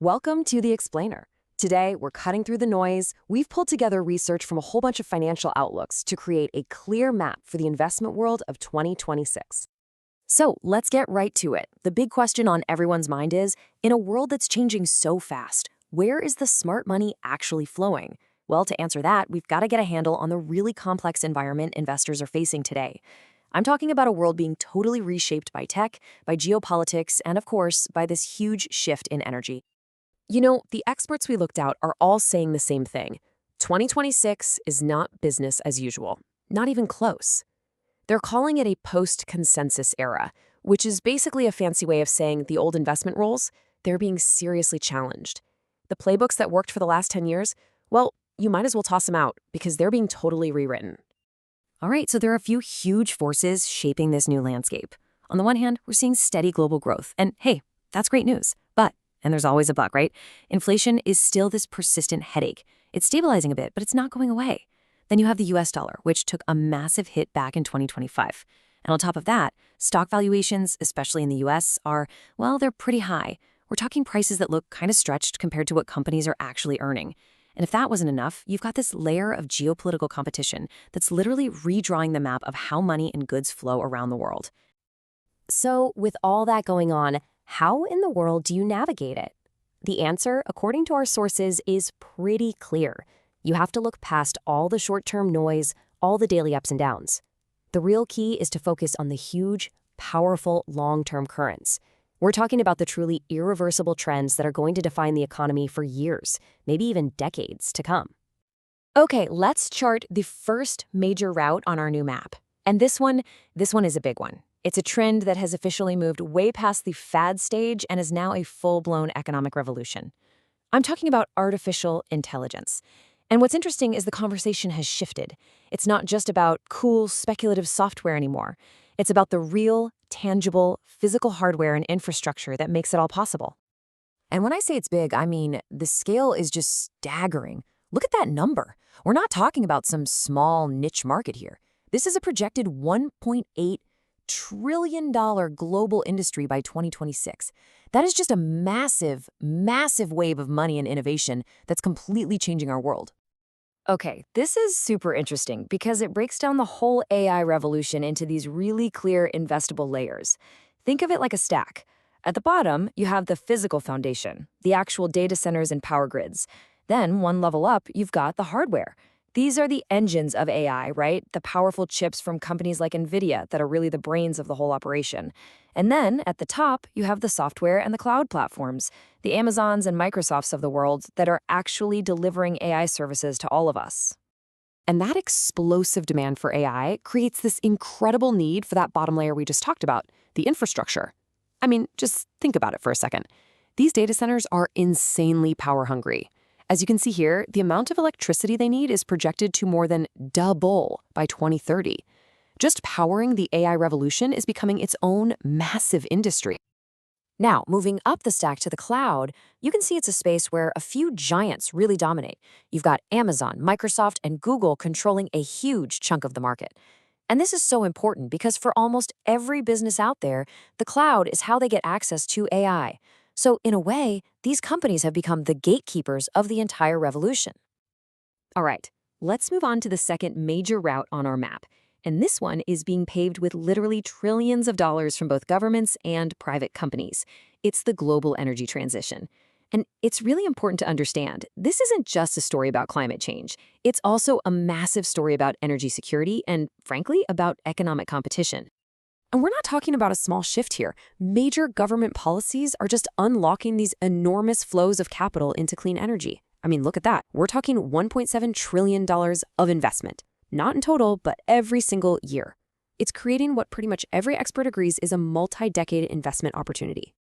Welcome to The Explainer. Today, we're cutting through the noise. We've pulled together research from a whole bunch of financial outlooks to create a clear map for the investment world of 2026. So let's get right to it. The big question on everyone's mind is, in a world that's changing so fast, where is the smart money actually flowing? Well, to answer that, we've got to get a handle on the really complex environment investors are facing today. I'm talking about a world being totally reshaped by tech, by geopolitics, and of course, by this huge shift in energy. You know, the experts we looked out are all saying the same thing. 2026 is not business as usual, not even close. They're calling it a post-consensus era, which is basically a fancy way of saying the old investment rules, they're being seriously challenged. The playbooks that worked for the last 10 years, well, you might as well toss them out because they're being totally rewritten. All right, so there are a few huge forces shaping this new landscape. On the one hand, we're seeing steady global growth, and hey, that's great news. But, and there's always a but, right? Inflation is still this persistent headache. It's stabilizing a bit, but it's not going away. Then you have the US dollar, which took a massive hit back in 2025. And on top of that, stock valuations, especially in the US, well, they're pretty high. We're talking prices that look kind of stretched compared to what companies are actually earning. And if that wasn't enough, you've got this layer of geopolitical competition that's literally redrawing the map of how money and goods flow around the world. So, with all that going on, how in the world do you navigate it? The answer, according to our sources, is pretty clear. You have to look past all the short-term noise, all the daily ups and downs. The real key is to focus on the huge, powerful, long-term currents. We're talking about the truly irreversible trends that are going to define the economy for years, maybe even decades to come. Okay, let's chart the first major route on our new map. And this one is a big one. It's a trend that has officially moved way past the fad stage and is now a full-blown economic revolution. I'm talking about artificial intelligence. And what's interesting is the conversation has shifted. It's not just about cool, speculative software anymore. It's about the real, tangible, physical hardware and infrastructure that makes it all possible. And when I say it's big, I mean the scale is just staggering. Look at that number. We're not talking about some small niche market here. This is a projected $1.8 trillion global industry by 2026. That is just a massive, massive wave of money and innovation that's completely changing our world. Okay, this is super interesting because it breaks down the whole AI revolution into these really clear investable layers. Think of it like a stack. At the bottom, you have the physical foundation, the actual data centers and power grids. Then, one level up, you've got the hardware. These are the engines of AI, right? The powerful chips from companies like NVIDIA that are really the brains of the whole operation. And then, at the top, you have the software and the cloud platforms, the Amazons and Microsofts of the world that are actually delivering AI services to all of us. And that explosive demand for AI creates this incredible need for that bottom layer we just talked about, the infrastructure. I mean, just think about it for a second. These data centers are insanely power hungry. As you can see here, the amount of electricity they need is projected to more than double by 2030. Just powering the AI revolution is becoming its own massive industry. Now, moving up the stack to the cloud, you can see it's a space where a few giants really dominate. You've got Amazon, Microsoft, and Google controlling a huge chunk of the market. And this is so important because for almost every business out there, the cloud is how they get access to AI. So, in a way, these companies have become the gatekeepers of the entire revolution. All right, let's move on to the second major route on our map. And this one is being paved with literally trillions of dollars from both governments and private companies. It's the global energy transition. And it's really important to understand, this isn't just a story about climate change. It's also a massive story about energy security and, frankly, about economic competition. And we're not talking about a small shift here. Major government policies are just unlocking these enormous flows of capital into clean energy. I mean, look at that. We're talking $1.7 trillion of investment. Not in total, but every single year. It's creating what pretty much every expert agrees is a multi-decade investment opportunity.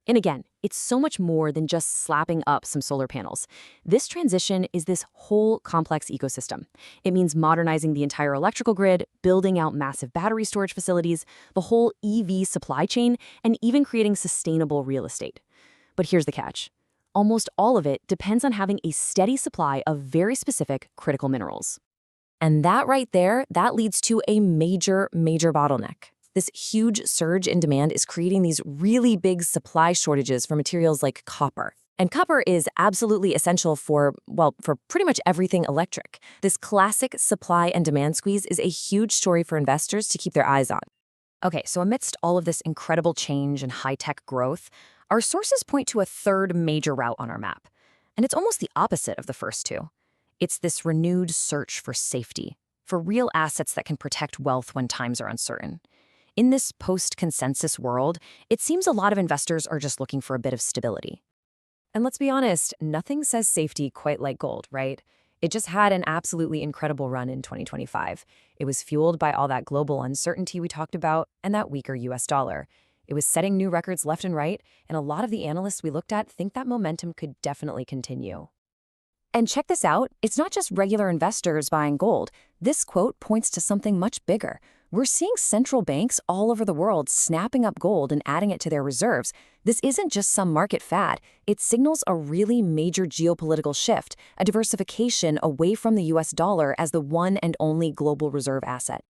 And again, it's so much more than just slapping up some solar panels. This transition is this whole complex ecosystem. It means modernizing the entire electrical grid, building out massive battery storage facilities, the whole EV supply chain, and even creating sustainable real estate. But here's the catch. Almost all of it depends on having a steady supply of very specific critical minerals. And that right there, that leads to a major bottleneck. This huge surge in demand is creating these really big supply shortages for materials like copper. And copper is absolutely essential for pretty much everything electric. This classic supply and demand squeeze is a huge story for investors to keep their eyes on. Okay, so amidst all of this incredible change and high-tech growth, our sources point to a third major route on our map. And it's almost the opposite of the first two. It's this renewed search for safety, for real assets that can protect wealth when times are uncertain. In this post-consensus world, it seems a lot of investors are just looking for a bit of stability. And let's be honest, nothing says safety quite like gold, right? It just had an absolutely incredible run in 2025. It was fueled by all that global uncertainty we talked about and that weaker US dollar. It was setting new records left and right, and a lot of the analysts we looked at think that momentum could definitely continue. And check this out, it's not just regular investors buying gold. This quote points to something much bigger. We're seeing central banks all over the world snapping up gold and adding it to their reserves. This isn't just some market fad. It signals a really major geopolitical shift, a diversification away from the US dollar as the one and only global reserve asset.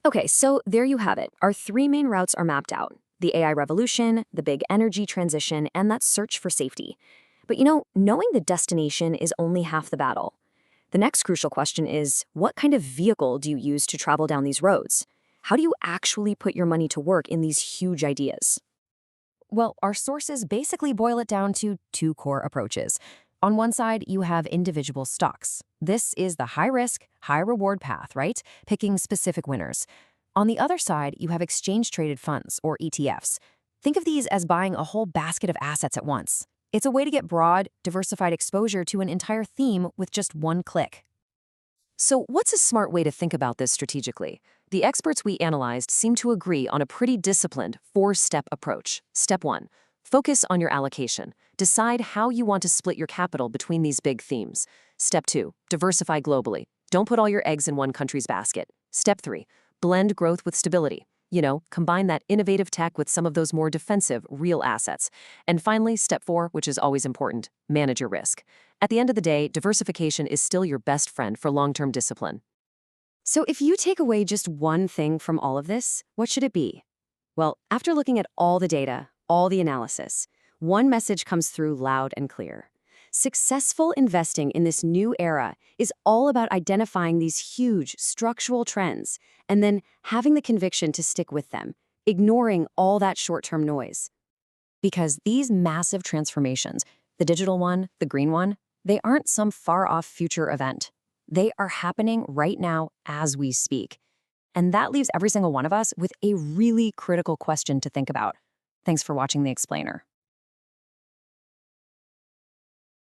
Okay, so there you have it. Our three main routes are mapped out: the AI revolution, the big energy transition, and that search for safety. But knowing the destination is only half the battle. The next crucial question is, what kind of vehicle do you use to travel down these roads? How do you actually put your money to work in these huge ideas? Well, our sources basically boil it down to two core approaches. On one side, you have individual stocks. This is the high-risk, high-reward path, right? Picking specific winners. On the other side, you have exchange-traded funds, or ETFs. Think of these as buying a whole basket of assets at once. It's a way to get broad, diversified exposure to an entire theme with just one click. So what's a smart way to think about this strategically? The experts we analyzed seem to agree on a pretty disciplined four-step approach. Step 1. Focus on your allocation. Decide how you want to split your capital between these big themes. Step 2. Diversify globally. Don't put all your eggs in one country's basket. Step 3. Blend growth with stability. Combine that innovative tech with some of those more defensive, real assets. And finally, step 4, which is always important, manage your risk. At the end of the day, diversification is still your best friend for long-term discipline. So if you take away just one thing from all of this, what should it be? Well, after looking at all the data, all the analysis, one message comes through loud and clear. Successful investing in this new era is all about identifying these huge structural trends and then having the conviction to stick with them, ignoring all that short-term noise. Because these massive transformations, the digital one, the green one, they aren't some far-off future event. They are happening right now as we speak. And that leaves every single one of us with a really critical question to think about. Thanks for watching The Explainer.